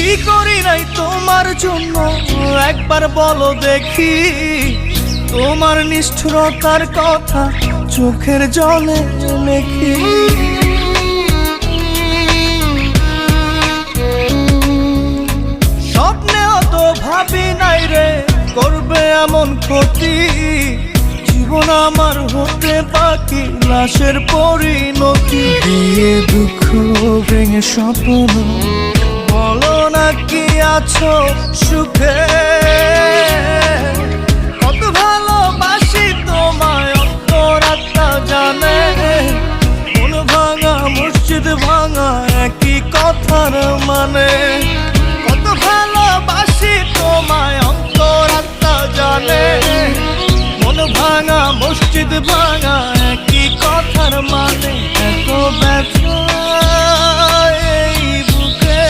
কি করি নাই তোমার জন্য একবার বলো দেখি, তোমার নিষ্ঠুরতার কথা চোখের জলে লেখি। স্বপ্নেও তো ভাবি নাই রে করবে এমন ক্ষতি, জীবন আমার হতে বাকি লাশের পরিণতি। দিয়ে দুঃখ ভেঙে স্বপ্ন বলো না কি আছো সুখে, কত ভালোবাসি তোমায় অন্তরাত্মা জানে। মন ভাঙা মসজিদ ভাঙা একই কথার মানে।